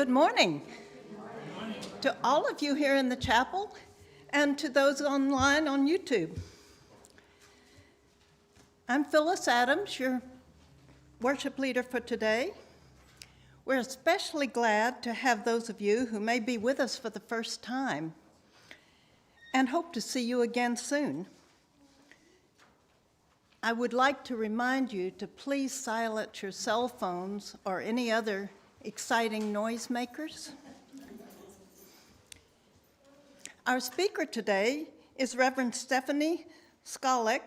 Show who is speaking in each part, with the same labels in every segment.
Speaker 1: Good morning to all of you here in the chapel and to those online on YouTube. I'm Phyllis Adams, your worship leader for today. We're especially glad to have those of you who may be with us for the first time and hope to see you again soon. I would like to remind you to please silence your cell phones or any other exciting noisemakers. Our speaker today is Reverend Stephani Skalak.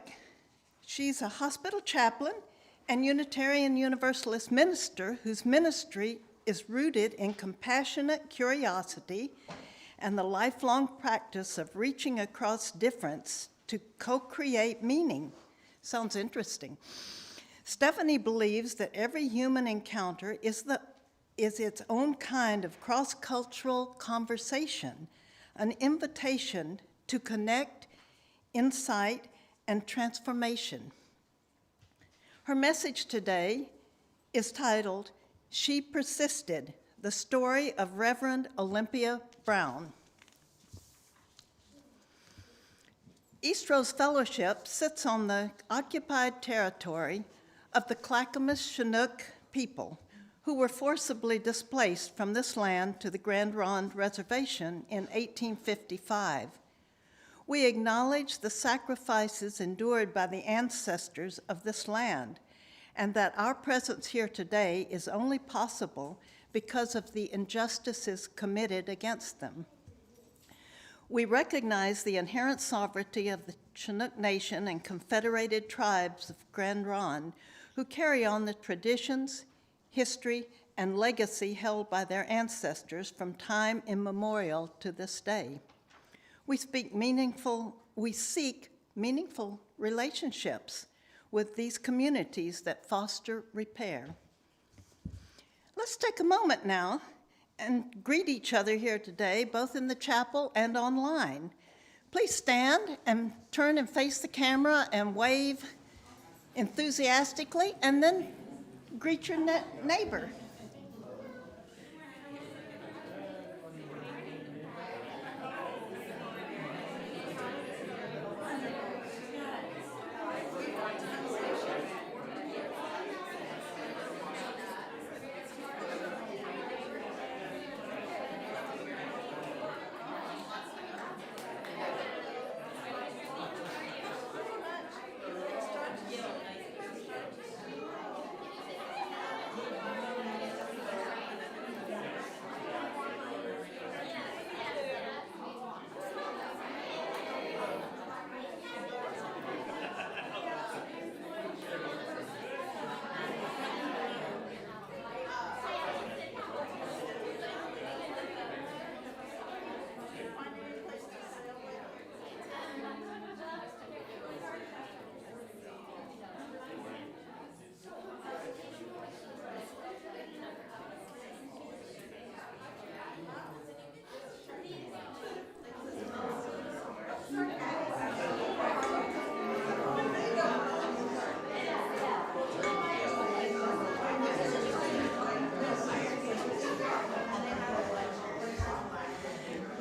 Speaker 1: She's a hospital chaplain and Unitarian Universalist minister whose ministry is rooted in compassionate curiosity and the lifelong practice of reaching across difference to co-create meaning. Sounds interesting. Stephani believes that every human encounter is its own kind of cross-cultural conversation, an invitation to connect, insight, and transformation. Her message today is titled, She Persisted, the story of Reverend Olympia Brown. Eastrose Fellowship sits on the occupied territory of the Clackamas Chinook people who were forcibly displaced from this land to the Grand Ronde Reservation in 1855. We acknowledge the sacrifices endured by the ancestors of this land, and that our presence here today is only possible because of the injustices committed against them. We recognize the inherent sovereignty of the Chinook Nation and confederated tribes of Grand Ronde who carry on the traditions, history, and legacy held by their ancestors from time immemorial to this day. We seek meaningful relationships with these communities that foster repair. Let's take a moment now and greet each other here today, both in the chapel and online. Please stand and turn and face the camera and wave enthusiastically, and then greet your neighbor.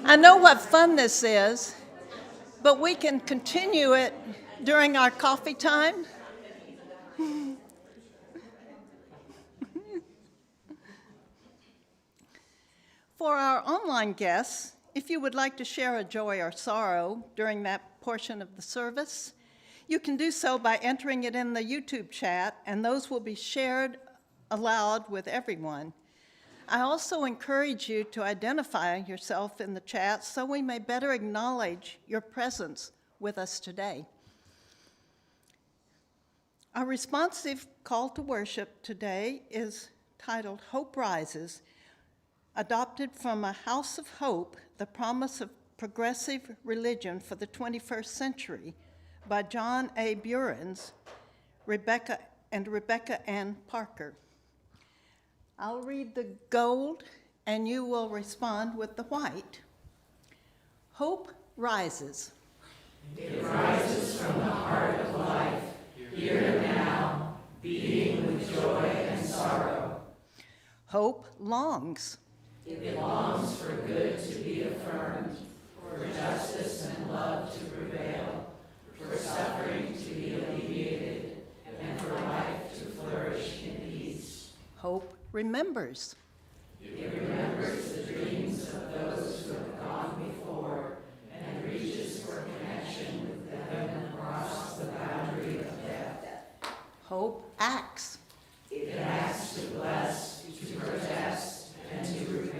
Speaker 1: I know what fun this is, but we can continue it during our coffee time. For our online guests, if you would like to share a joy or sorrow during that portion of the service, you can do so by entering it in the YouTube chat, and those will be shared aloud with everyone. I also encourage you to identify yourself in the chat so we may better acknowledge your presence with us today. Our responsive call to worship today is titled Hope Rises, adopted from A House of Hope, the Promise of Progressive Religion for the 21st Century by John A. Burens, Rebecca Ann Parker. I'll read the gold, and you will respond with the white. Hope rises.
Speaker 2: It rises from the heart of life, here and now, beating with joy and sorrow.
Speaker 1: Hope longs.
Speaker 2: It longs for good to be affirmed, for justice and love to prevail, for suffering to be alleviated, and for life to flourish in peace.
Speaker 1: Hope remembers.
Speaker 2: It remembers the dreams of those who have gone before and reaches for connection with them across the boundary of death.
Speaker 1: Hope acts.
Speaker 2: It acts to bless, to protest, and to repair.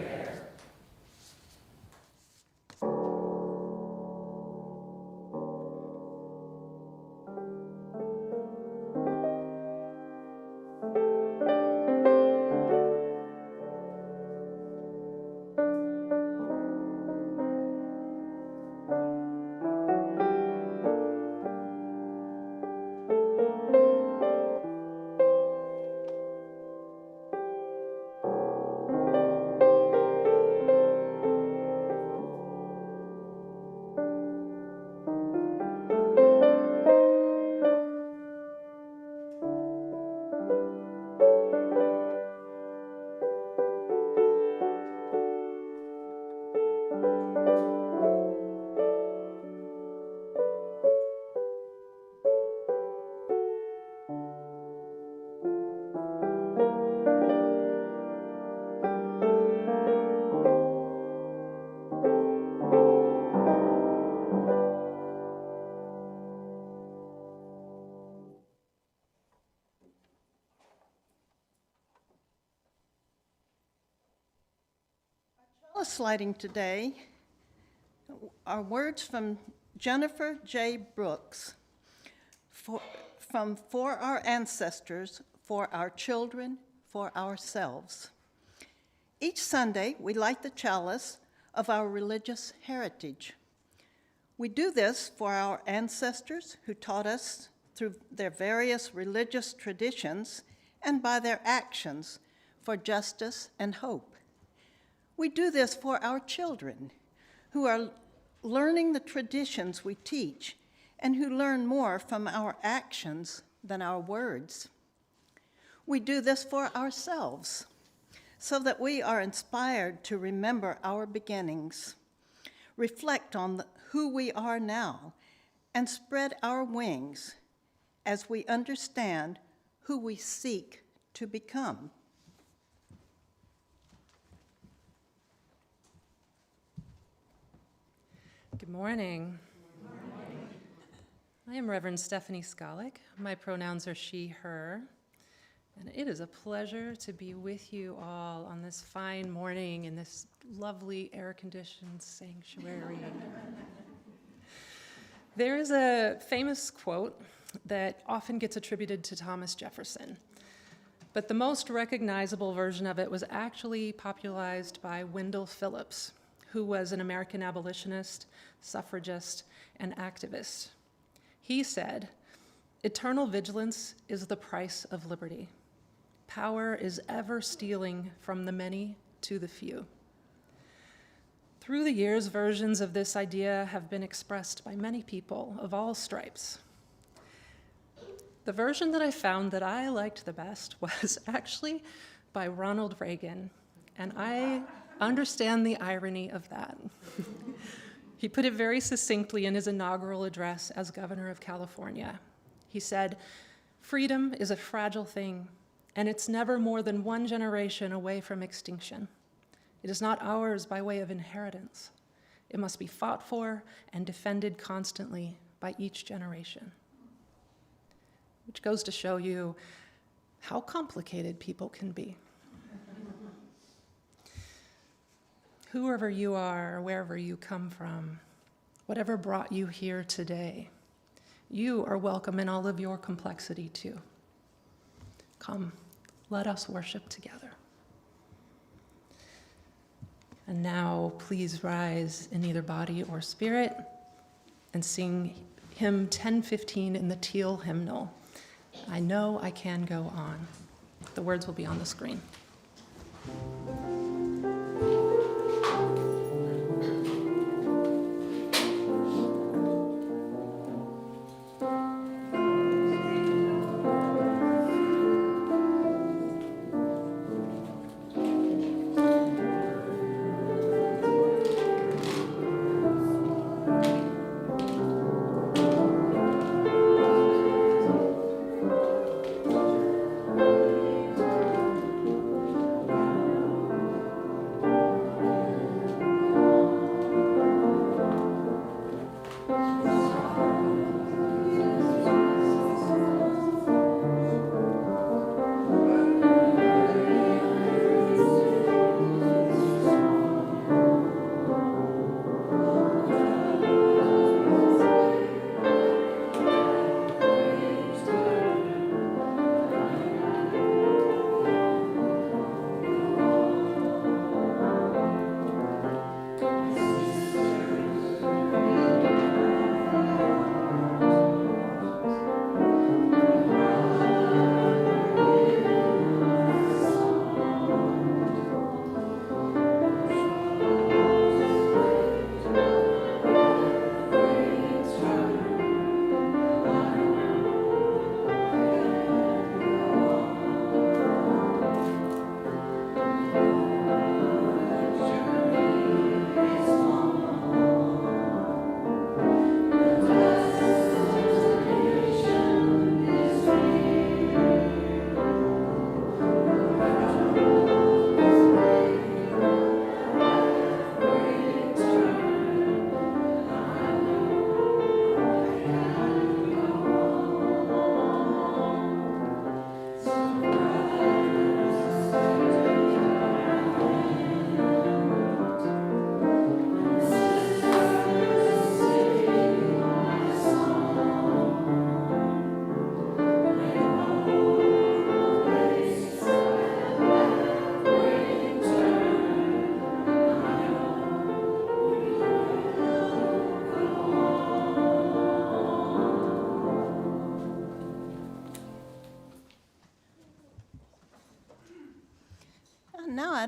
Speaker 1: Sliding today are words from Jennifer J. Brooks from For Our Ancestors, For Our Children, For Ourselves. Each Sunday, we light the chalice of our religious heritage. We do this for our ancestors who taught us through their various religious traditions and by their actions for justice and hope. We do this for our children, who are learning the traditions we teach and who learn more from our actions than our words. We do this for ourselves, so that we are inspired to remember our beginnings, reflect on who we are now, and spread our wings as we understand who we seek to become.
Speaker 3: Good morning. Good morning. I am Reverend Stephani Skalak. My pronouns are she, her. And it is a pleasure to be with you all on this fine morning in this lovely air-conditioned sanctuary. There is a famous quote that often gets attributed to Thomas Jefferson, but the most recognizable version of it was actually popularized by Wendell Phillips, who was an American abolitionist, suffragist, and activist. He said, "Eternal vigilance is the price of liberty. Power is ever stealing from the many to the few." Through the years, versions of this idea have been expressed by many people of all stripes. The version that I found that I liked the best was actually by Ronald Reagan, and I understand the irony of that. He put it very succinctly in his inaugural address as governor of California. He said, "Freedom is a fragile thing, and it's never more than one generation away from extinction. It is not ours by way of inheritance. It must be fought for and defended constantly by each generation." Which goes to show you how complicated people can be. Whoever you are, wherever you come from, whatever brought you here today, you are welcome in all of your complexity too. Come, let us worship together. And now, please rise in either body or spirit and sing hymn 1015 in the Teal hymnal. I know I can go on. The words will be on the screen.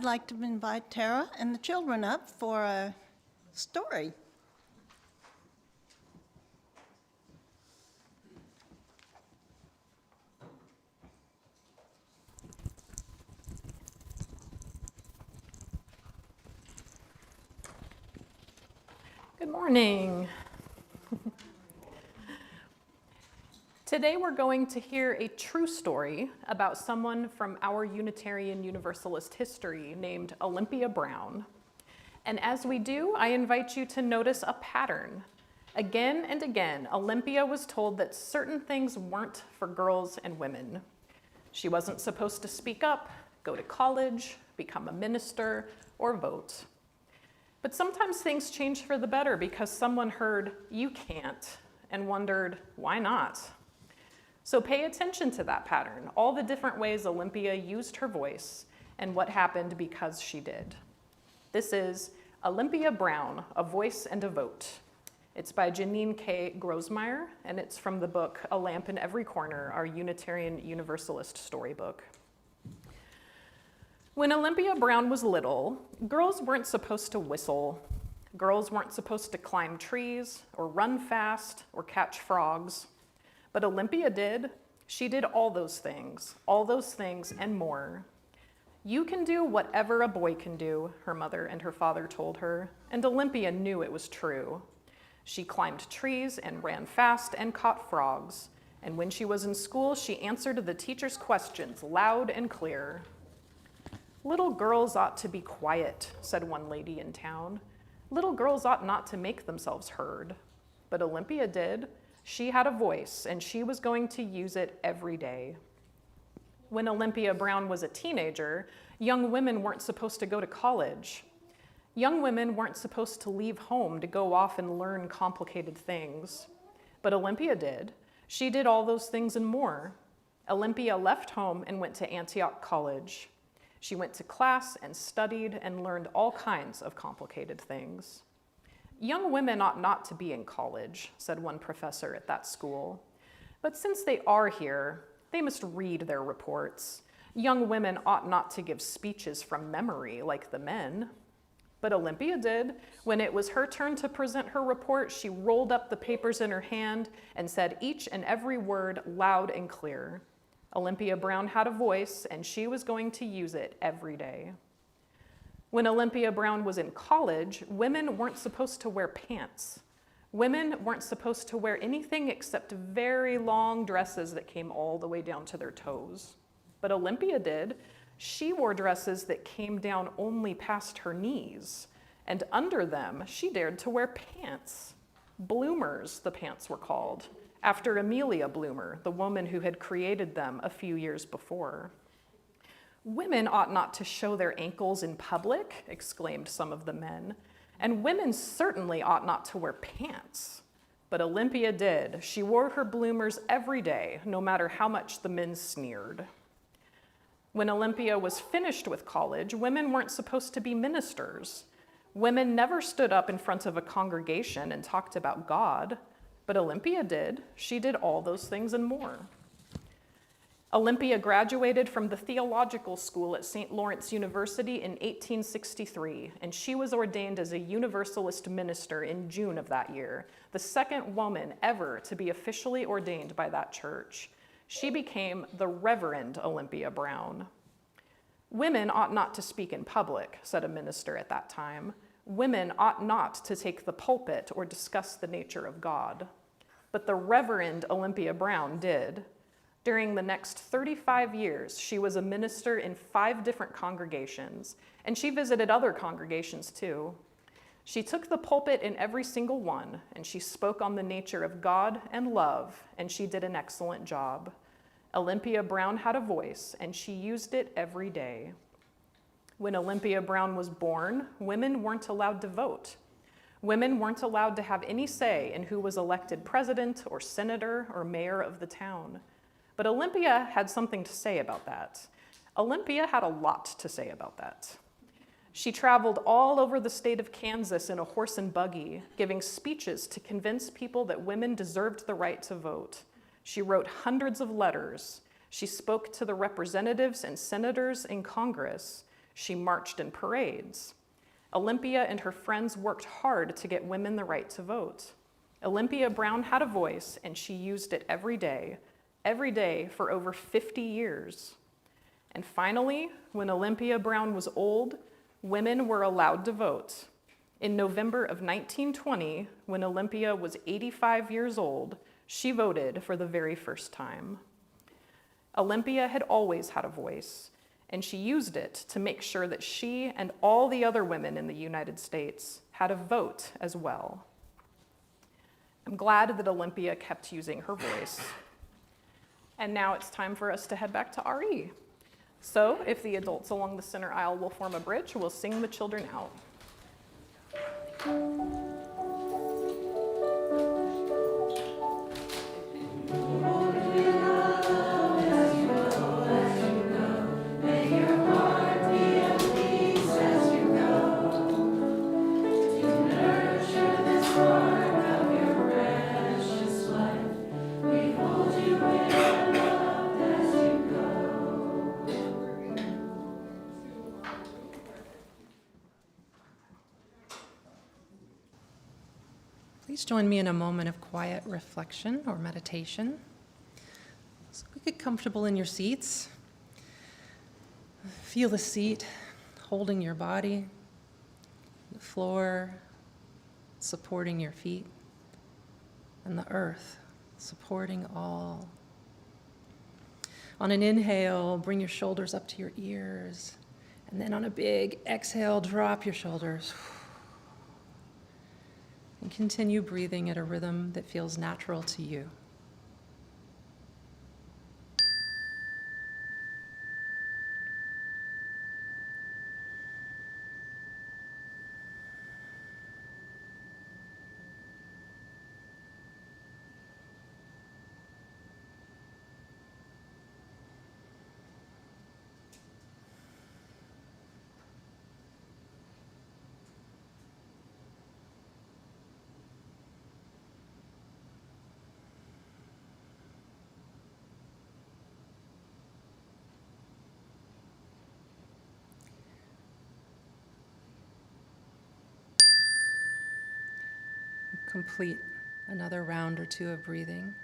Speaker 1: I'd like to invite Tara and the children up for a story.
Speaker 4: Good morning. Today we're going to hear a true story about someone from our Unitarian Universalist history named Olympia Brown. And as we do, I invite you to notice a pattern. Again and again, Olympia was told that certain things weren't for girls and women. She wasn't supposed to speak up, go to college, become a minister, or vote. But sometimes things change for the better because someone heard, "You can't," and wondered, why not? So pay attention to that pattern, all the different ways Olympia used her voice, and what happened because she did. This is Olympia Brown, A Voice and a Vote. It's by Janine K. Grosmeyer, and it's from the book A Lamp in Every Corner, our Unitarian Universalist storybook. When Olympia Brown was little, girls weren't supposed to whistle. Girls weren't supposed to climb trees or run fast or catch frogs. But Olympia did. She did all those things and more. You can do whatever a boy can do, her mother and her father told her, and Olympia knew it was true. She climbed trees and ran fast and caught frogs, and when she was in school, she answered the teacher's questions loud and clear. "Little girls ought to be quiet," said one lady in town. "Little girls ought not to make themselves heard." But Olympia did. She had a voice, and she was going to use it every day. When Olympia Brown was a teenager, young women weren't supposed to go to college. Young women weren't supposed to leave home to go off and learn complicated things. But Olympia did. She did all those things and more. Olympia left home and went to Antioch College. She went to class and studied and learned all kinds of complicated things. "Young women ought not to be in college," said one professor at that school. "But since they are here, they must read their reports. Young women ought not to give speeches from memory like the men." But Olympia did. When it was her turn to present her report, she rolled up the papers in her hand and said each and every word loud and clear. Olympia Brown had a voice, and she was going to use it every day. When Olympia Brown was in college, women weren't supposed to wear pants. Women weren't supposed to wear anything except very long dresses that came all the way down to their toes. But Olympia did. She wore dresses that came down only past her knees, and under them, she dared to wear pants. Bloomers, the pants were called, after Amelia Bloomer, the woman who had created them a few years before. "Women ought not to show their ankles in public," exclaimed some of the men, "and women certainly ought not to wear pants." But Olympia did. She wore her bloomers every day, no matter how much the men sneered. When Olympia was finished with college, women weren't supposed to be ministers. Women never stood up in front of a congregation and talked about God, but Olympia did. She did all those things and more. Olympia graduated from the theological school at St. Lawrence University in 1863, and she was ordained as a Universalist minister in June of that year, the second woman ever to be officially ordained by that church. She became the Reverend Olympia Brown. "Women ought not to speak in public," said a minister at that time. "Women ought not to take the pulpit or discuss the nature of God." But the Reverend Olympia Brown did. During the next 35 years, she was a minister in 5 different congregations, and she visited other congregations too. She took the pulpit in every single one, and she spoke on the nature of God and love, and she did an excellent job. Olympia Brown had a voice, and she used it every day. When Olympia Brown was born, women weren't allowed to vote. Women weren't allowed to have any say in who was elected president or senator or mayor of the town. But Olympia had something to say about that. Olympia had a lot to say about that. She traveled all over the state of Kansas in a horse and buggy, giving speeches to convince people that women deserved the right to vote. She wrote hundreds of letters. She spoke to the representatives and senators in Congress. She marched in parades. Olympia and her friends worked hard to get women the right to vote. Olympia Brown had a voice, and she used it every day for over 50 years. And finally, when Olympia Brown was old, women were allowed to vote. In November of 1920, when Olympia was 85 years old, she voted for the very first time. Olympia had always had a voice, and she used it to make sure that she and all the other women in the United States had a vote as well. I'm glad that Olympia kept using her voice. And now it's time for us to head back to RE. So if the adults along the center aisle will form a bridge, we'll sing the children out.
Speaker 3: Please join me in a moment of quiet reflection or meditation. So get comfortable in your seats. Feel the seat holding your body, the floor supporting your feet, and the earth supporting all. On an inhale, bring your shoulders up to your ears, and then on a big exhale, drop your shoulders. And continue breathing at a rhythm that feels natural to you. Complete another round or two of breathing,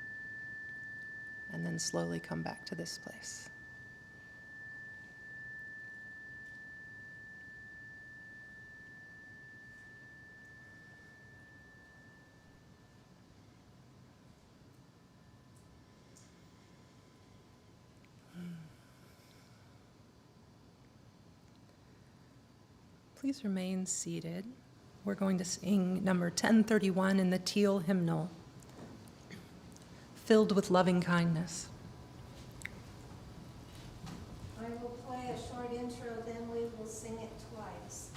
Speaker 3: and then slowly come back to this place. Please remain seated. We're going to sing number 1031 in the Teal hymnal, Filled with Loving Kindness.
Speaker 5: I will play a short intro, then we will sing it twice.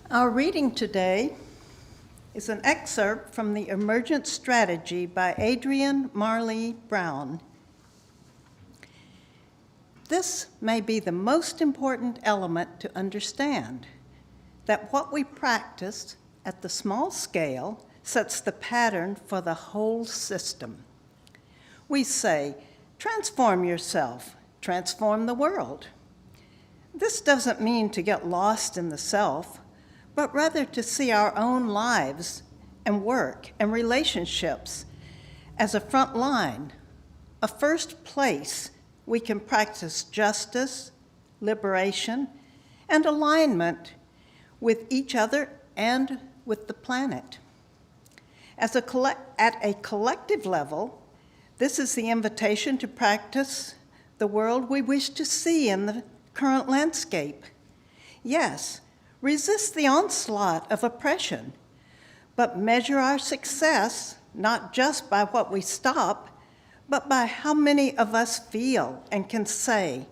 Speaker 1: Our reading today is an excerpt from the Emergent Strategy by Adrienne Marley Brown. This may be the most important element to understand, that what we practice at the small scale sets the pattern for the whole system. We say, transform yourself, transform the world. This doesn't mean to get lost in the self, but rather to see our own lives and work and relationships as a front line, a first place we can practice justice, liberation, and alignment with each other and with the planet. At a collective level, this is the invitation to practice the world we wish to see in the current landscape. Yes, resist the onslaught of oppression, but measure our success not just by what we stop, but by how many of us feel and can say,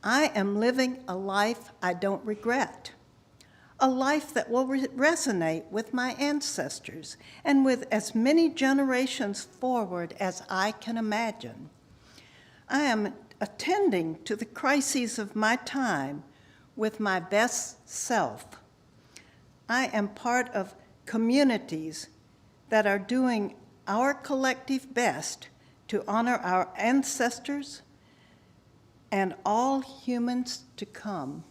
Speaker 1: I am living a life I don't regret, a life that will resonate with my ancestors and with as many generations forward as I can imagine. I am attending to the crises of my time with my best self. I am part of communities that are doing our collective best to honor our ancestors and all humans to come.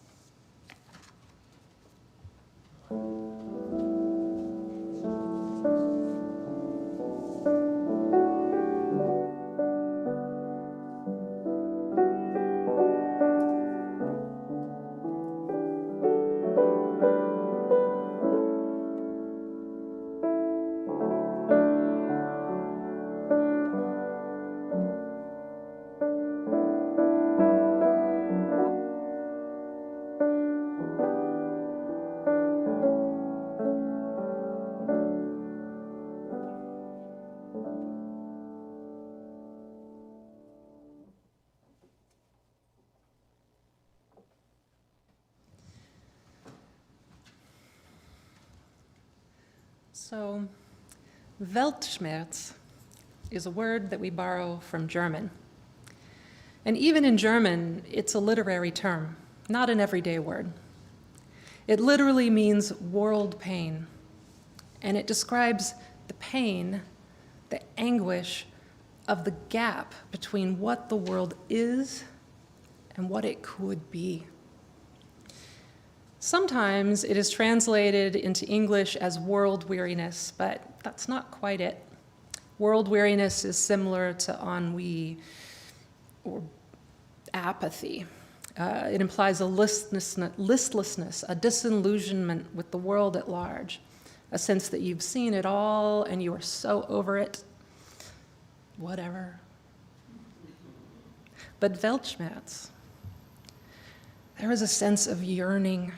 Speaker 3: So, Weltschmerz is a word that we borrow from German. And even in German, it's a literary term, not an everyday word. It literally means world pain, and it describes the pain, the anguish of the gap between what the world is and what it could be. Sometimes it is translated into English as world weariness, but that's not quite it. World weariness is similar to ennui or apathy. It implies a listlessness, a disillusionment with the world at large, a sense that you've seen it all and you are so over it. Whatever. But Weltschmerz, there is a sense of yearning,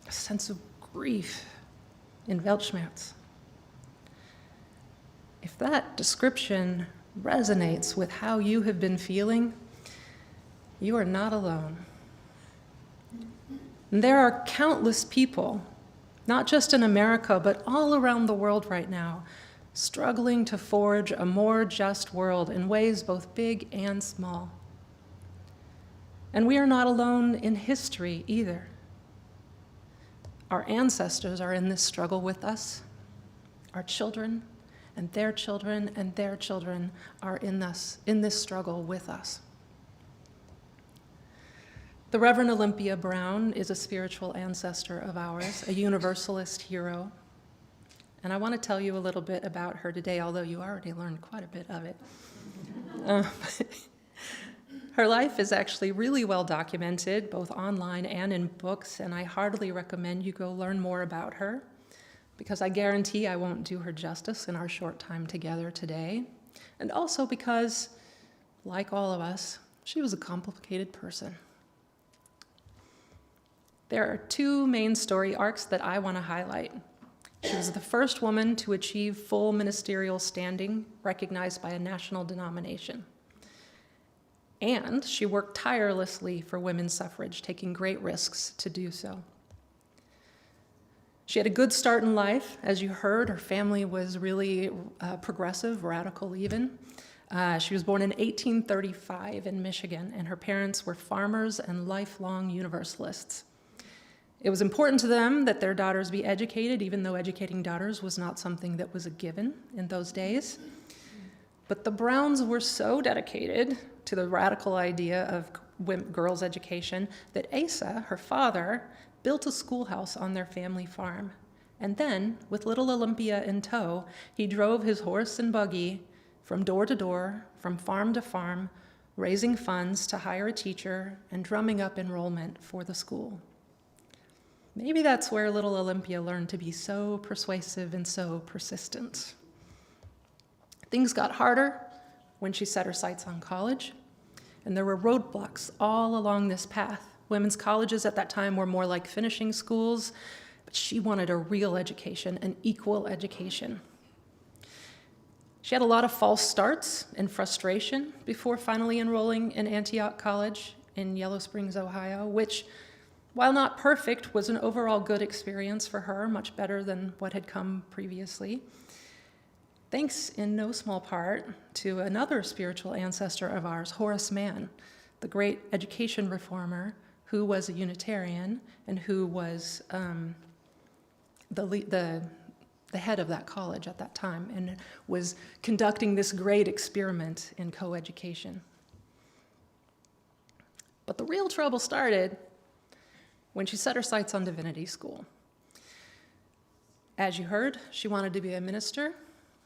Speaker 3: a sense of grief in Weltschmerz. If that description resonates with how you have been feeling, you are not alone. And there are countless people, not just in America, but all around the world right now, struggling to forge a more just world in ways both big and small. And we are not alone in history either. Our ancestors are in this struggle with us. Our children and their children and their children are in this struggle with us. The Reverend Olympia Brown is a spiritual ancestor of ours, a Universalist hero. And I want to tell you a little bit about her today, although you already learned quite a bit of it. Her life is actually really well documented, both online and in books, and I heartily recommend you go learn more about her, because I guarantee I won't do her justice in our short time together today, and also because, like all of us, she was a complicated person. There are two main story arcs that I want to highlight. She was the first woman to achieve full ministerial standing, recognized by a national denomination. And she worked tirelessly for women's suffrage, taking great risks to do so. She had a good start in life. As you heard, her family was really progressive, radical even. She was born in 1835 in Michigan, and her parents were farmers and lifelong Universalists. It was important to them that their daughters be educated, even though educating daughters was not something that was a given in those days. But the Browns were so dedicated to the radical idea of girls' education that Asa, her father, built a schoolhouse on their family farm. And then, with little Olympia in tow, he drove his horse and buggy from door to door, from farm to farm, raising funds to hire a teacher and drumming up enrollment for the school. Maybe that's where little Olympia learned to be so persuasive and so persistent. Things got harder when she set her sights on college, and there were roadblocks all along this path. Women's colleges at that time were more like finishing schools, but she wanted a real education, an equal education. She had a lot of false starts and frustration before finally enrolling in Antioch College in Yellow Springs, Ohio, which, while not perfect, was an overall good experience for her, much better than what had come previously. Thanks in no small part to another spiritual ancestor of ours, Horace Mann, the great education reformer who was a Unitarian and who was the head of that college at that time and was conducting this great experiment in coeducation. But the real trouble started when she set her sights on divinity school. As you heard, she wanted to be a minister.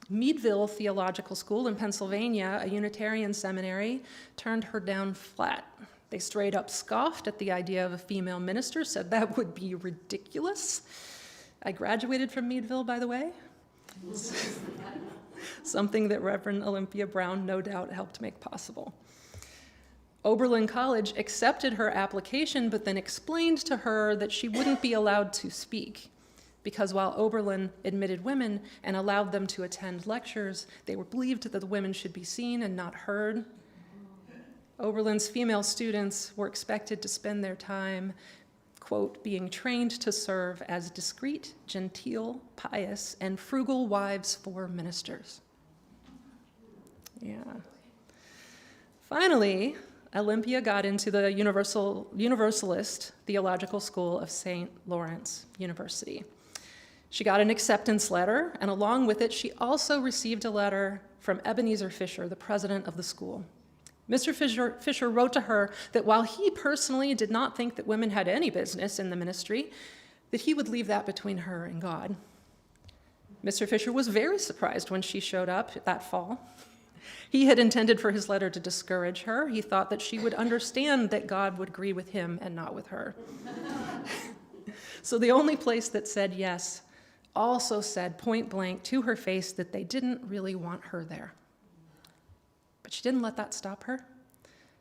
Speaker 3: Meadville Theological School in Pennsylvania, a Unitarian seminary, turned her down flat. They straight up scoffed at the idea of a female minister, said that would be ridiculous. I graduated from Meadville, by the way. Something that Reverend Olympia Brown no doubt helped make possible. Oberlin College accepted her application, but then explained to her that she wouldn't be allowed to speak, because while Oberlin admitted women and allowed them to attend lectures, they were believed that the women should be seen and not heard. Oberlin's female students were expected to spend their time, quote, being trained to serve as discreet, genteel, pious, and frugal wives for ministers. Yeah. Finally, Olympia got into the Universalist Theological School of St. Lawrence University. She got an acceptance letter, and along with it, she also received a letter from Ebenezer Fisher, the president of the school. Mr. Fisher wrote to her that while he personally did not think that women had any business in the ministry, that he would leave that between her and God. Mr. Fisher was very surprised when she showed up that fall. He had intended for his letter to discourage her. He thought that she would understand that God would agree with him and not with her. So the only place that said yes also said point blank to her face that they didn't really want her there. But she didn't let that stop her.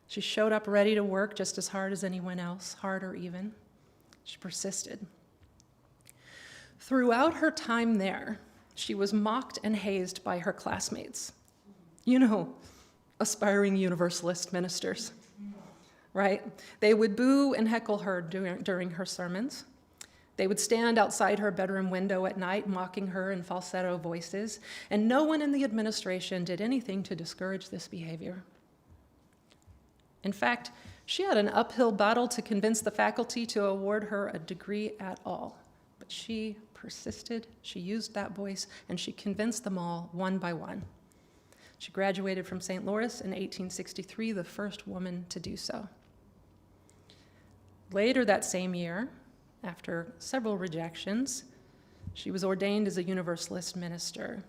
Speaker 3: She showed up ready to work just as hard as anyone else, harder even. She persisted. Throughout her time there, she was mocked and hazed by her classmates. You know, aspiring Universalist ministers, right? They would boo and heckle her during her sermons. They would stand outside her bedroom window at night, mocking her in falsetto voices, and no one in the administration did anything to discourage this behavior. In fact, she had an uphill battle to convince the faculty to award her a degree at all. But she persisted, she used that voice, and she convinced them all one by one. She graduated from St. Louis in 1863, the first woman to do so. Later that same year, after several rejections, she was ordained as a Universalist minister.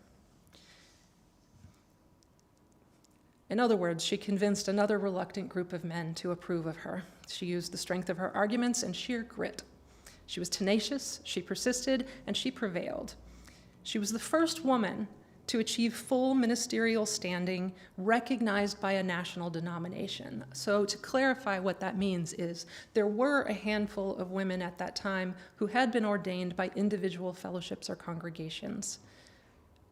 Speaker 3: In other words, she convinced another reluctant group of men to approve of her. She used the strength of her arguments and sheer grit. She was tenacious, she persisted, and she prevailed. She was the first woman to achieve full ministerial standing recognized by a national denomination. So to clarify what that means is there were a handful of women at that time who had been ordained by individual fellowships or congregations,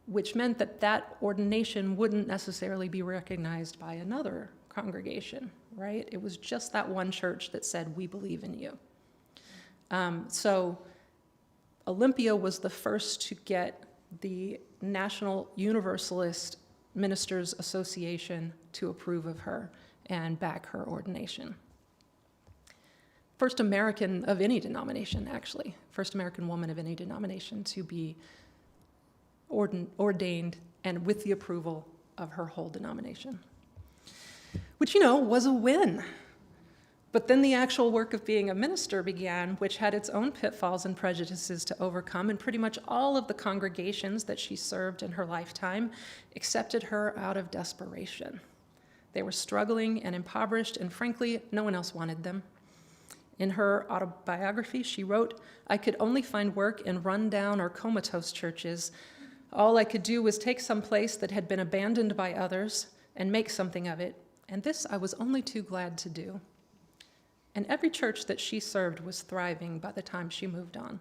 Speaker 3: which meant that that ordination wouldn't necessarily be recognized by another congregation, right? It was just that one church that said, we believe in you. So Olympia was the first to get the National Universalist Ministers Association to approve of her and back her ordination. First American of any denomination, actually. First American woman of any denomination to be ordained and with the approval of her whole denomination. Which, was a win. But then the actual work of being a minister began, which had its own pitfalls and prejudices to overcome, and pretty much all of the congregations that she served in her lifetime accepted her out of desperation. They were struggling and impoverished, and frankly, no one else wanted them. In her autobiography, she wrote, "I could only find work in run-down or comatose churches. All I could do was take some place that had been abandoned by others and make something of it, and this I was only too glad to do." And every church that she served was thriving by the time she moved on.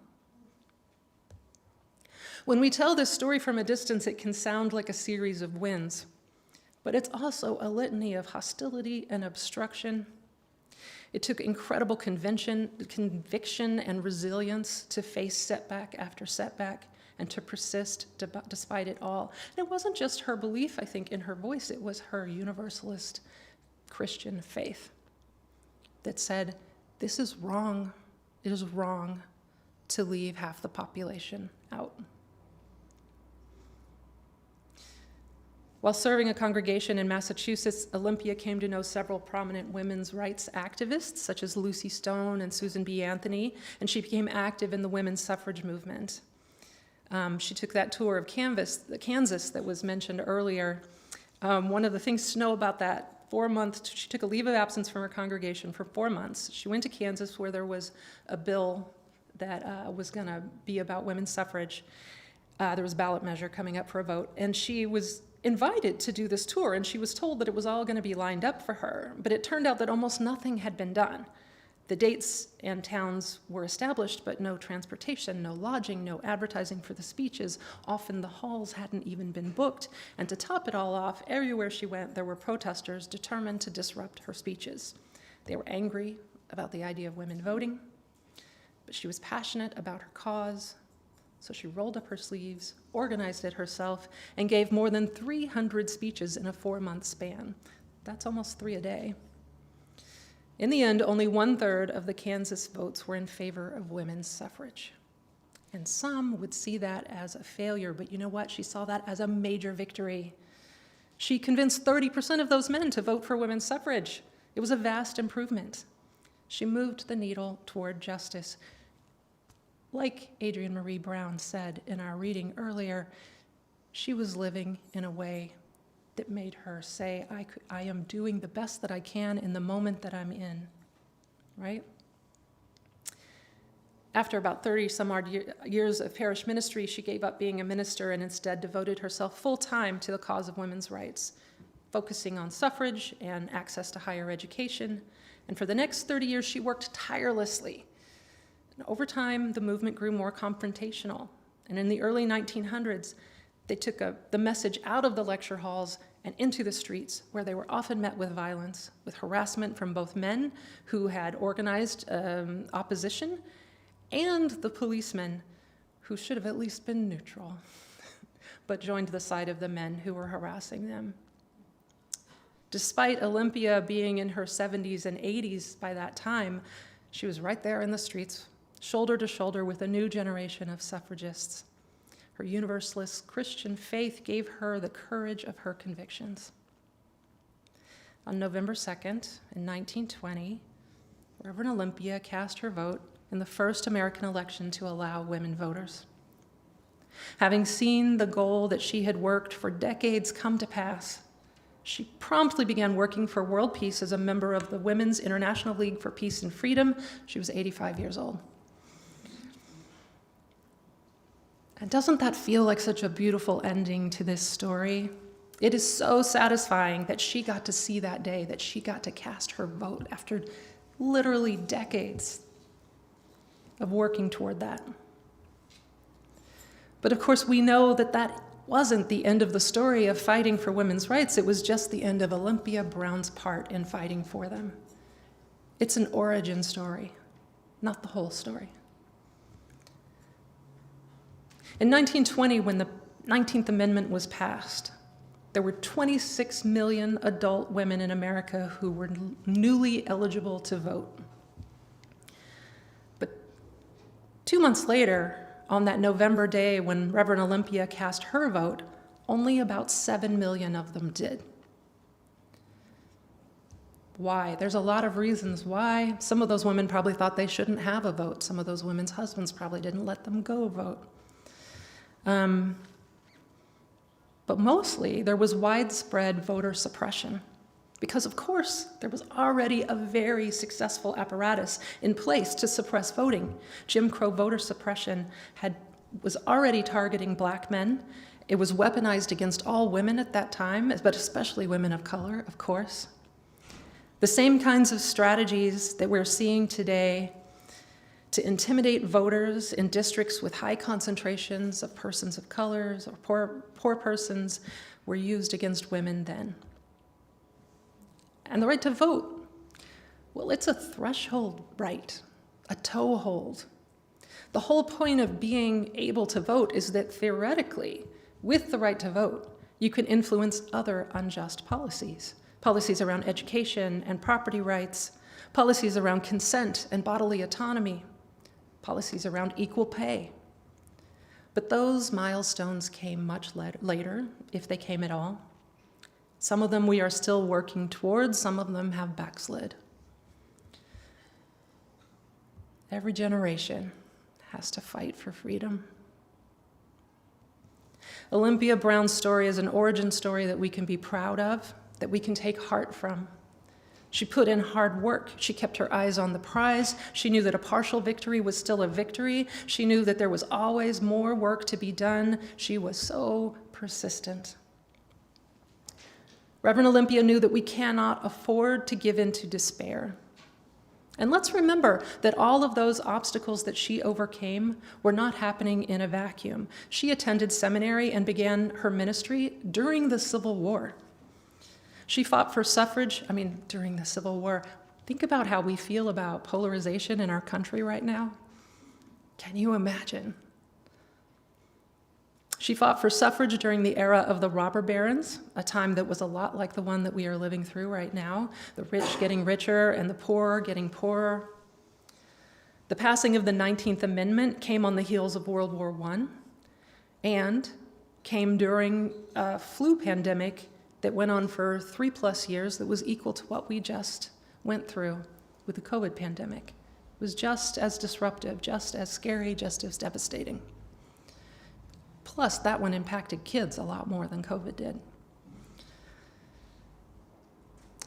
Speaker 3: When we tell this story from a distance, it can sound like a series of wins, but it's also a litany of hostility and obstruction. It took incredible conviction and resilience to face setback after setback and to persist despite it all. And it wasn't just her belief, I think, in her voice, it was her Universalist Christian faith that said, this is wrong. It is wrong to leave half the population out. While serving a congregation in Massachusetts, Olympia came to know several prominent women's rights activists, such as Lucy Stone and Susan B. Anthony, and she became active in the women's suffrage movement. She took that tour of Kansas that was mentioned earlier. One of the things to know about that, 4 months, she took a leave of absence from her congregation for 4 months. She went to Kansas where there was a bill that was going to be about women's suffrage. There was a ballot measure coming up for a vote, and she was invited to do this tour, and she was told that it was all going to be lined up for her, but it turned out that almost nothing had been done. The dates and towns were established, but no transportation, no lodging, no advertising for the speeches. Often the halls hadn't even been booked. And to top it all off, everywhere she went, there were protesters determined to disrupt her speeches. They were angry about the idea of women voting, but she was passionate about her cause. So she rolled up her sleeves, organized it herself, and gave more than 300 speeches in a 4-month span. That's almost 3 a day. In the end, only 1/3 of the Kansas votes were in favor of women's suffrage. And some would see that as a failure, but you know what? She saw that as a major victory. She convinced 30% of those men to vote for women's suffrage. It was a vast improvement. She moved the needle toward justice. Like Adrienne Marie Brown said in our reading earlier, she was living in a way that made her say, I am doing the best that I can in the moment that I'm in, right? After about 30-some-odd years of parish ministry, she gave up being a minister and instead devoted herself full-time to the cause of women's rights, focusing on suffrage and access to higher education. And for the next 30 years, she worked tirelessly. And over time, the movement grew more confrontational. And in the early 1900s, they took the message out of the lecture halls and into the streets, where they were often met with violence, with harassment from both men who had organized opposition and the policemen who should have at least been neutral, but joined the side of the men who were harassing them. Despite Olympia being in her 70s and 80s by that time, she was right there in the streets, shoulder to shoulder with a new generation of suffragists. Her Universalist Christian faith gave her the courage of her convictions. On November 2nd, in 1920, Reverend Olympia cast her vote in the first American election to allow women voters. Having seen the goal that she had worked for decades come to pass, she promptly began working for world peace as a member of the Women's International League for Peace and Freedom. She was 85 years old. And doesn't that feel like such a beautiful ending to this story? It is so satisfying that she got to see that day, that she got to cast her vote after literally decades of working toward that. But of course, we know that that wasn't the end of the story of fighting for women's rights. It was just the end of Olympia Brown's part in fighting for them. It's an origin story, not the whole story. In 1920, when the 19th Amendment was passed, there were 26 million adult women in America who were newly eligible to vote. But 2 months later, on that November day when Reverend Olympia cast her vote, only about 7 million of them did. Why? There's a lot of reasons why. Some of those women probably thought they shouldn't have a vote. Some of those women's husbands probably didn't let them go vote. But mostly, there was widespread voter suppression. Because, of course, there was already a very successful apparatus in place to suppress voting. Jim Crow voter suppression was already targeting black men. It was weaponized against all women at that time, but especially women of color, of course. The same kinds of strategies that we're seeing today to intimidate voters in districts with high concentrations of persons of color or poor persons were used against women then. And the right to vote, well, it's a threshold right, a toehold. The whole point of being able to vote is that theoretically, with the right to vote, you can influence other unjust policies. Policies around education and property rights, policies around consent and bodily autonomy, policies around equal pay. But those milestones came much later, if they came at all. Some of them we are still working towards, some of them have backslid. Every generation has to fight for freedom. Olympia Brown's story is an origin story that we can be proud of, that we can take heart from. She put in hard work. She kept her eyes on the prize. She knew that a partial victory was still a victory. She knew that there was always more work to be done. She was so persistent. Reverend Olympia knew that we cannot afford to give in to despair. And let's remember that all of those obstacles that she overcame were not happening in a vacuum. She attended seminary and began her ministry during the Civil War. She fought for suffrage, during the Civil War. Think about how we feel about polarization in our country right now. Can you imagine? She fought for suffrage during the era of the robber barons, a time that was a lot like the one that we are living through right now, the rich getting richer and the poor getting poorer. The passing of the 19th Amendment came on the heels of World War I and came during a flu pandemic that went on for 3+ years that was equal to what we just went through with the COVID pandemic. It was just as disruptive, just as scary, just as devastating. Plus, that one impacted kids a lot more than COVID did.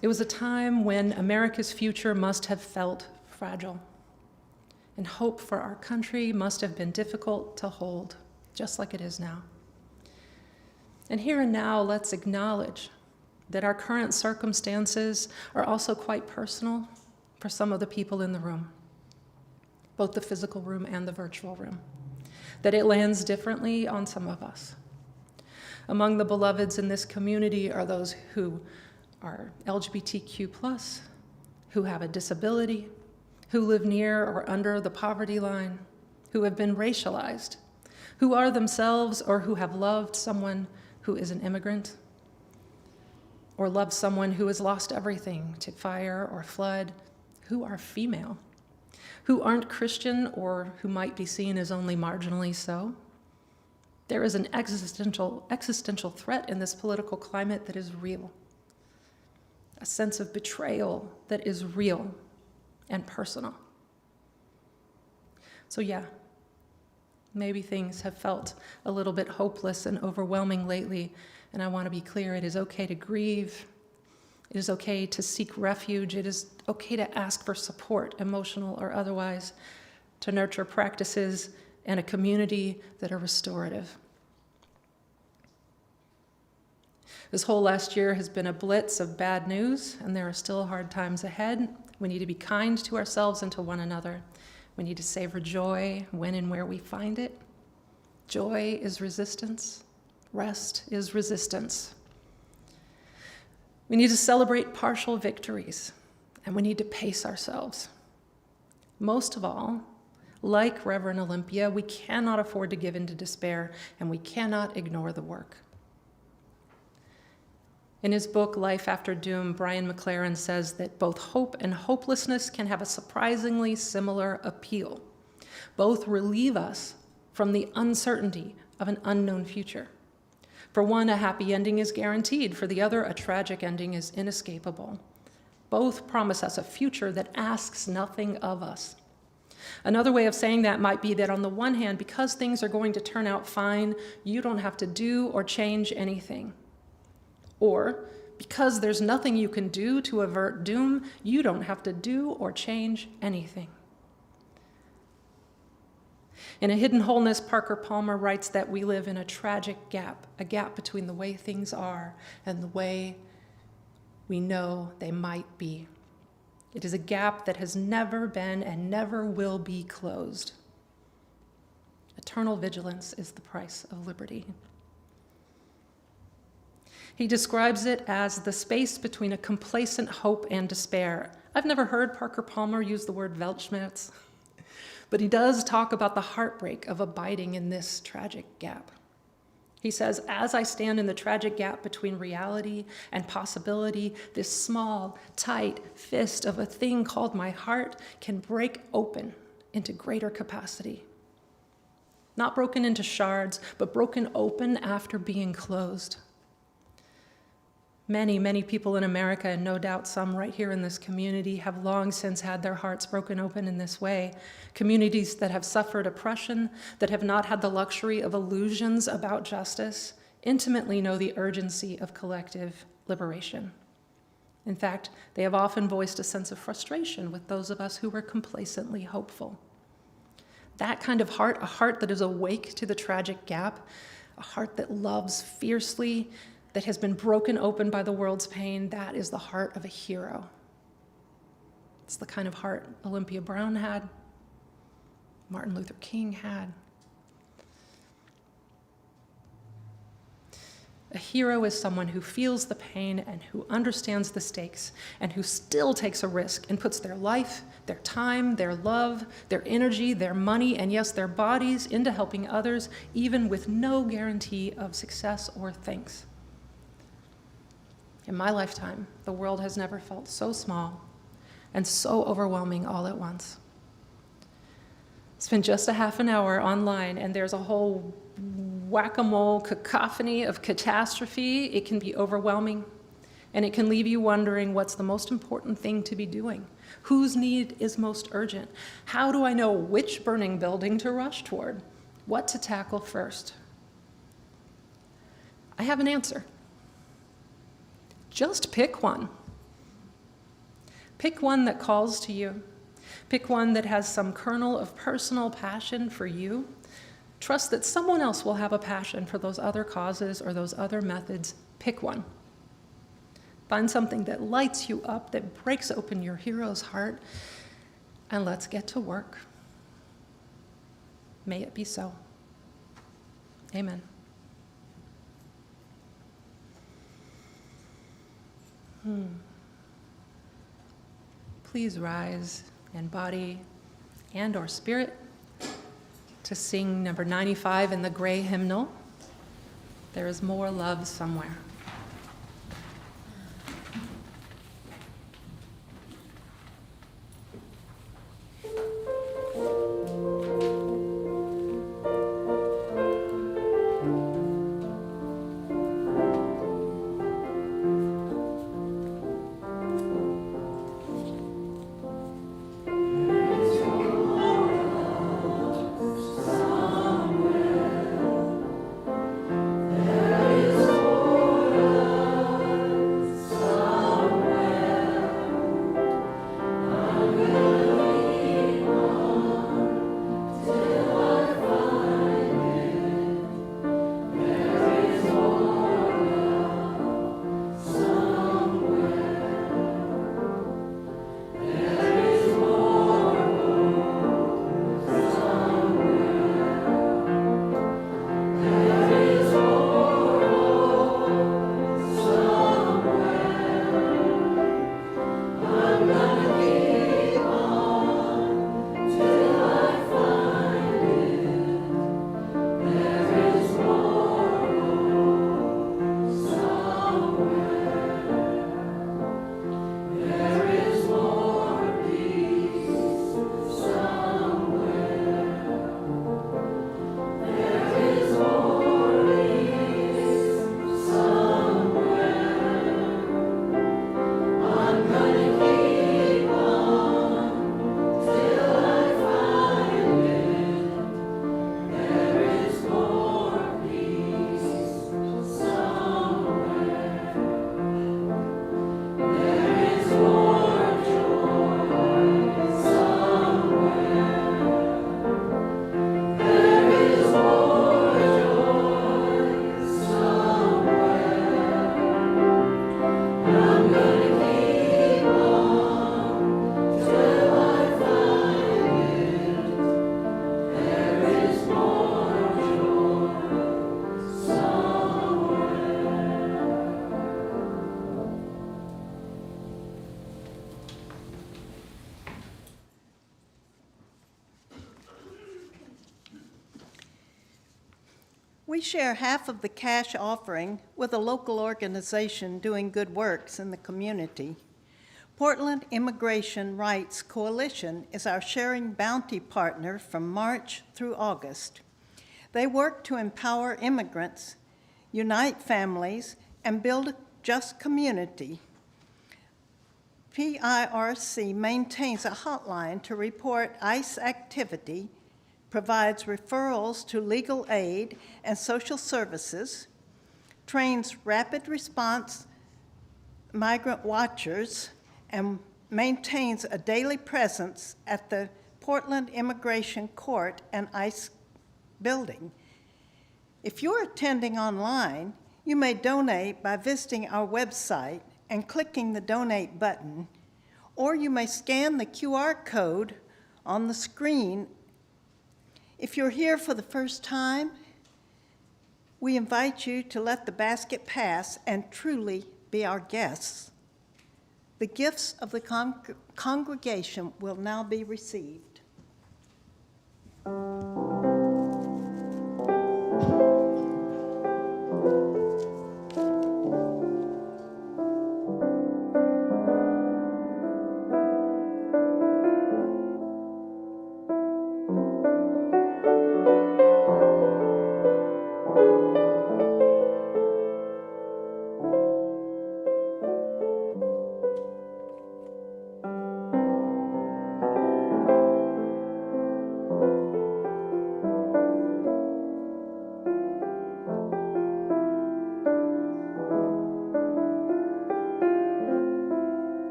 Speaker 3: It was a time when America's future must have felt fragile, and hope for our country must have been difficult to hold, just like it is now. And here and now, let's acknowledge that our current circumstances are also quite personal for some of the people in the room, both the physical room and the virtual room, that it lands differently on some of us. Among the beloveds in this community are those who are LGBTQ+, who have a disability, who live near or under the poverty line, who have been racialized, who are themselves or who have loved someone who is an immigrant, or loved someone who has lost everything to fire or flood, who are female, who aren't Christian or who might be seen as only marginally so. There is an existential threat in this political climate that is real, a sense of betrayal that is real and personal. So yeah, maybe things have felt a little bit hopeless and overwhelming lately, and I want to be clear, it is okay to grieve. It is okay to seek refuge. It is okay to ask for support, emotional or otherwise, to nurture practices and a community that are restorative. This whole last year has been a blitz of bad news, and there are still hard times ahead. We need to be kind to ourselves and to one another. We need to savor joy when and where we find it. Joy is resistance. Rest is resistance. We need to celebrate partial victories, and we need to pace ourselves. Most of all, Like Reverend Olympia, we cannot afford to give in to despair, and we cannot ignore the work. In his book, Life After Doom, Brian McLaren says that both hope and hopelessness can have a surprisingly similar appeal. Both relieve us from the uncertainty of an unknown future. For one, a happy ending is guaranteed. For the other, a tragic ending is inescapable. Both promise us a future that asks nothing of us. Another way of saying that might be that on the one hand, because things are going to turn out fine, you don't have to do or change anything. Or, because there's nothing you can do to avert doom, you don't have to do or change anything. In A Hidden Wholeness, Parker Palmer writes that we live in a tragic gap, a gap between the way things are and the way we know they might be. It is a gap that has never been and never will be closed. Eternal vigilance is the price of liberty. He describes it as the space between a complacent hope and despair. I've never heard Parker Palmer use the word Weltschmerz, but he does talk about the heartbreak of abiding in this tragic gap. He says, as I stand in the tragic gap between reality and possibility, this small, tight fist of a thing called my heart can break open into greater capacity. Not broken into shards, but broken open after being closed. Many, many people in America, and no doubt some right here in this community, have long since had their hearts broken open in this way. Communities that have suffered oppression, that have not had the luxury of illusions about justice, intimately know the urgency of collective liberation. In fact, they have often voiced a sense of frustration with those of us who were complacently hopeful. That kind of heart, a heart that is awake to the tragic gap, a heart that loves fiercely, that has been broken open by the world's pain, that is the heart of a hero. It's the kind of heart Olympia Brown had, Martin Luther King had. A hero is someone who feels the pain and who understands the stakes and who still takes a risk and puts their life, their time, their love, their energy, their money, and yes, their bodies into helping others, even with no guarantee of success or thanks. In my lifetime, the world has never felt so small and so overwhelming all at once. Spend just a half an hour online and there's a whole whack-a-mole cacophony of catastrophe. It can be overwhelming and it can leave you wondering what's the most important thing to be doing. Whose need is most urgent? How do I know which burning building to rush toward? What to tackle first? I have an answer. Just pick one. Pick one that calls to you. Pick one that has some kernel of personal passion for you. Trust that someone else will have a passion for those other causes or those other methods. Pick one. Find something that lights you up, that breaks open your hero's heart, and let's get to work. May it be so. Amen. Please rise in body and or spirit to sing number 95 in the gray hymnal, There is More Love Somewhere.
Speaker 2: There is more
Speaker 1: We share half of the cash offering with a local organization doing good works in the community. Portland Immigration Rights Coalition is our sharing bounty partner from March through August. They work to empower immigrants, unite families, and build a just community. PIRC maintains a hotline to report ICE activity, provides referrals to legal aid and social services, trains rapid response migrant watchers, and maintains a daily presence at the Portland Immigration Court and ICE building. If you're attending online, you may donate by visiting our website and clicking the donate button, or you may scan the QR code on the screen. If you're here for the first time, we invite you to let the basket pass and truly be our guests. The gifts of the congregation will now be received.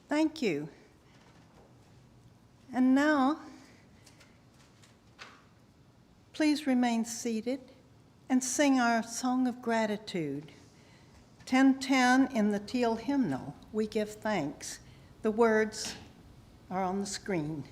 Speaker 1: Thank you. And now, please remain seated and sing our song of gratitude. 1010 in the teal hymnal, We Give Thanks. The words are on the screen.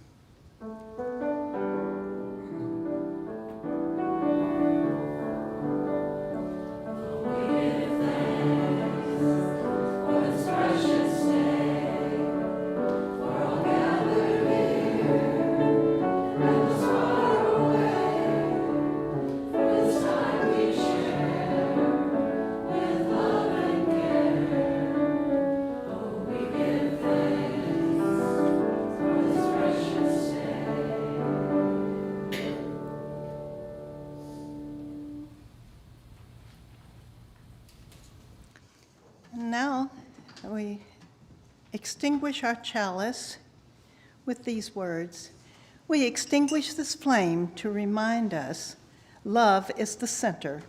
Speaker 1: Now we extinguish our chalice with these words. We extinguish this flame to remind us love is the center.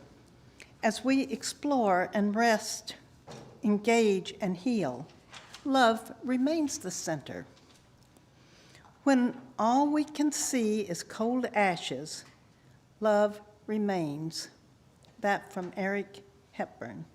Speaker 1: As we explore and rest, engage and heal, love remains the center. When all we can see is cold ashes, love remains. That from Eric Hepburn.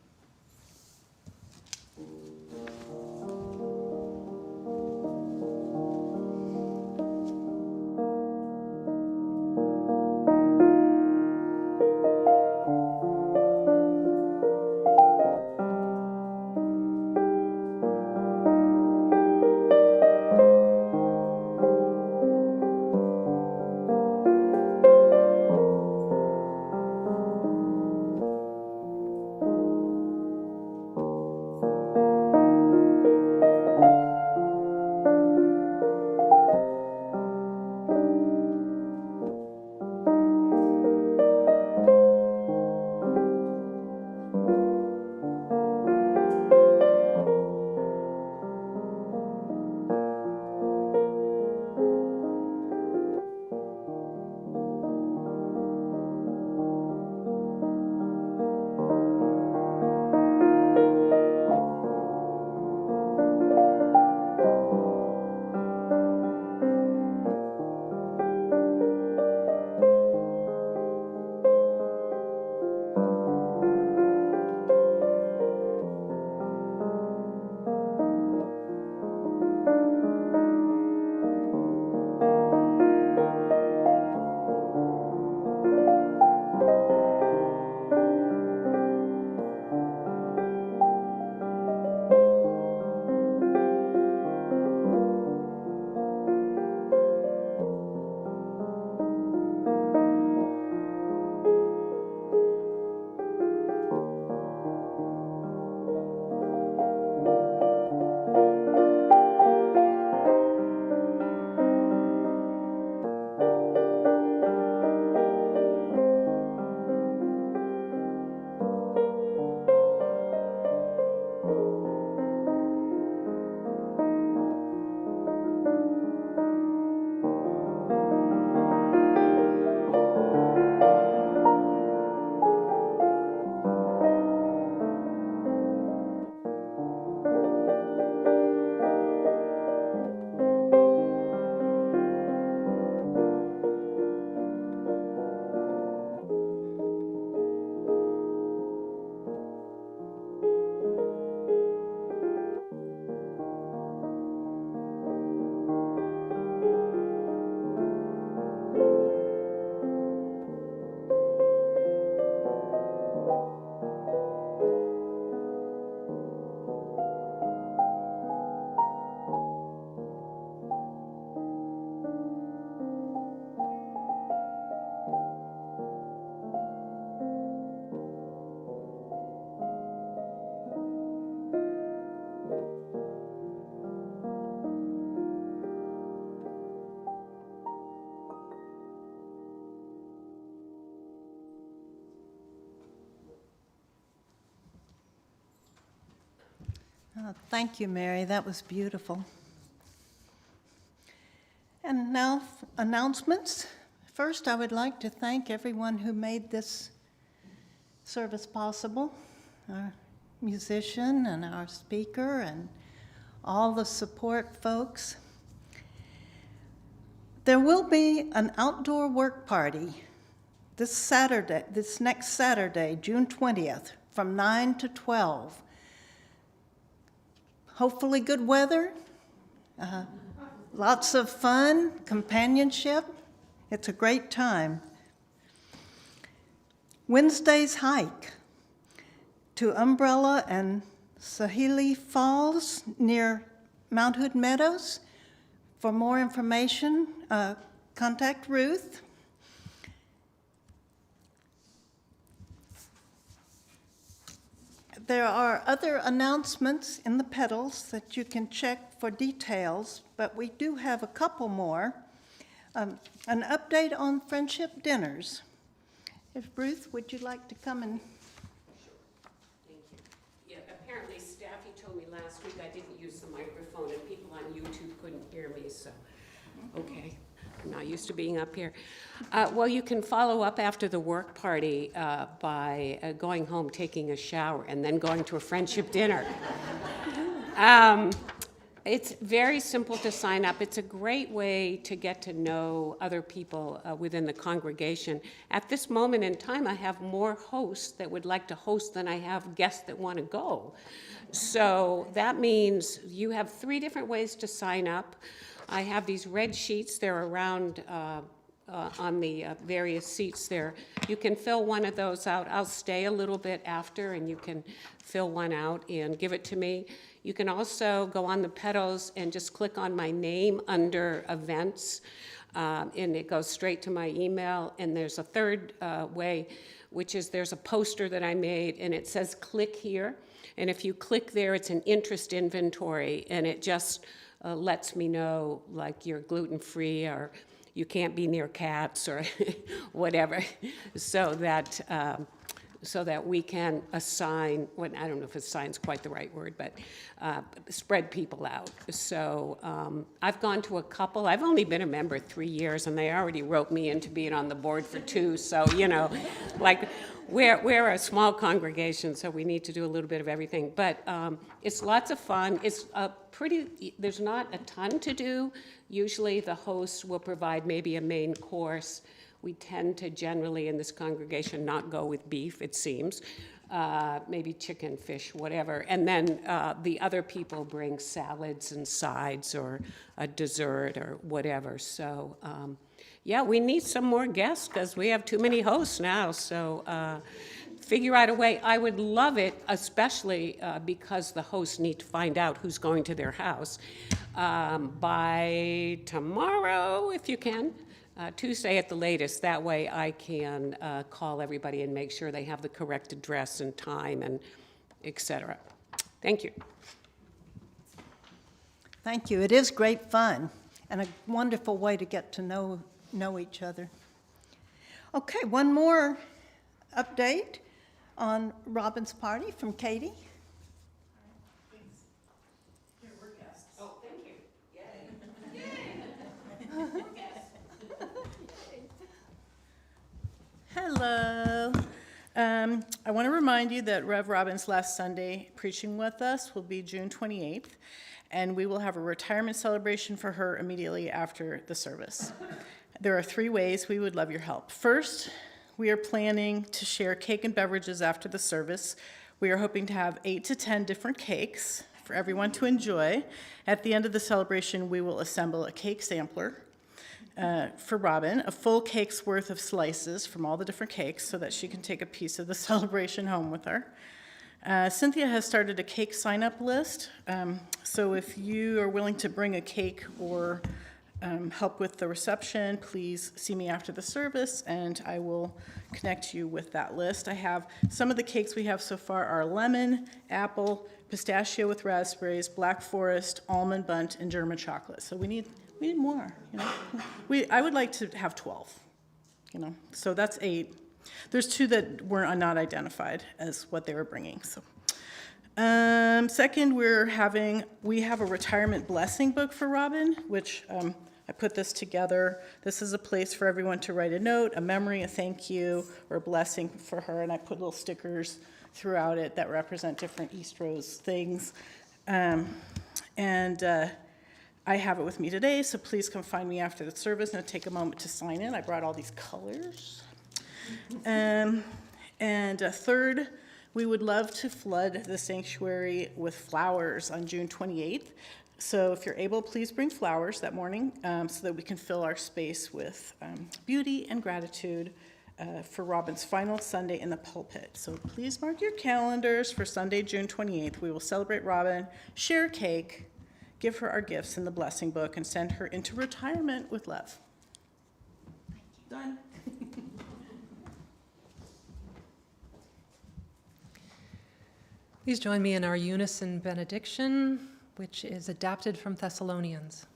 Speaker 1: Thank you, Mary. That was beautiful. And now, announcements. First, I would like to thank everyone who made this service possible, our musician and our speaker and all the support folks. There will be an outdoor work party this next Saturday, June 20th, from 9 to 12. Hopefully good weather, lots of fun, companionship. It's a great time. Wednesday's hike to Umbrella and Sahili Falls near Mount Hood Meadows. For more information, contact Ruth. There are other announcements in the pedals that you can check for details, but we do have a couple more. An update on friendship dinners. If Ruth, would you like to come and?
Speaker 6: Thank you. Yeah, apparently Staffy told me last week I didn't use the microphone and people on YouTube couldn't hear me, so, okay. I'm not used to being up here. Well, you can follow up after the work party by going home, taking a shower, and then going to a friendship dinner. It's very simple to sign up. It's a great way to get to know other people within the congregation. At this moment in time, I have more hosts that would like to host than I have guests that want to go. So that means you have 3 different ways to sign up. I have these red sheets. They're around on the various seats there. You can fill one of those out. I'll stay a little bit after, and you can fill one out and give it to me. You can also go on the pedals and just click on my name under events, and it goes straight to my email. And there's a third way, which is there's a poster that I made, and it says click here. And if you click there, it's an interest inventory, and it just lets me know, like, you're gluten-free or you can't be near cats or whatever, so that we can assign, I don't know if assign's quite the right word, but spread people out. So I've gone to a couple. I've only been a member 3 years, and they already wrote me into being on the board for 2. So, you know, like, we're a small congregation, so we need to do a little bit of everything. But it's lots of fun. It's there's not a ton to do. Usually the hosts will provide maybe a main course. We tend to generally in this congregation not go with beef, it seems. Maybe chicken, fish, whatever. And then the other people bring salads and sides or a dessert or whatever. So yeah, we need some more guests because we have too many hosts now. So figure out a way. I would love it, especially because the hosts need to find out who's going to their house by tomorrow, if you can. Tuesday at the latest. That way I can call everybody and make sure they have the correct address and time and et cetera. Thank you.
Speaker 1: Thank you. It is great fun and a wonderful way to get to know each other. Okay, one more update on Robin's party from Katie.
Speaker 6: Oh, thank you.
Speaker 7: Hello. I want to remind you that Rev. Robbins' last Sunday preaching with us will be June 28th, and we will have a retirement celebration for her immediately after the service. There are 3 ways we would love your help. First, we are planning to share cake and beverages after the service. We are hoping to have 8 to 10 different cakes for everyone to enjoy. At the end of the celebration, we will assemble a cake sampler for Robin, a full cake's worth of slices from all the different cakes so that she can take a piece of the celebration home with her. Cynthia has started a cake sign-up list, so if you are willing to bring a cake or help with the reception, please see me after the service and I will connect you with that list. I have some of the cakes we have so far are lemon, apple, pistachio with raspberries, black forest, almond bundt, and German chocolate. So we need more, you know. I would like to have 12, you know, so that's 8. There's 2 that were not identified as what they were bringing, so. Second, we have a retirement blessing book for Robin, which I put this together. This is a place for everyone to write a note, a memory, a thank you, or a blessing for her, and I put little stickers throughout it that represent different Eastrose things. I have it with me today, so please come find me after the service and take a moment to sign in. I brought all these colors. Third, we would love to flood the sanctuary with flowers on June 28th. So if you're able, please bring flowers that morning so that we can fill our space with beauty and gratitude for Robin's final Sunday in the pulpit. So please mark your calendars for Sunday, June 28th. We will celebrate Robin, share cake, give her our gifts in the blessing book, and send her into retirement with love. Done.
Speaker 3: Please join me in our unison benediction, which is adapted from Thessalonians.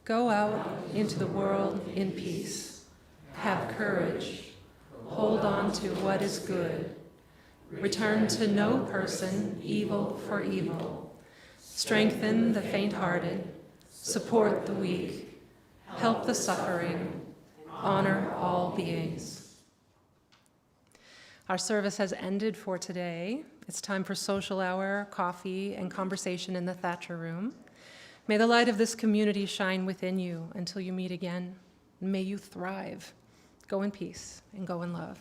Speaker 3: Go out into the world in peace. Have courage. Hold on to what is good. Return to no person evil for evil. Strengthen the faint-hearted. Support the weak. Help the suffering. Honor all beings. Our service has ended for today. It's time for social hour, coffee, and conversation in the Thatcher Room. May the light of this community shine within you until you meet again. May you thrive. Go in peace and go in love.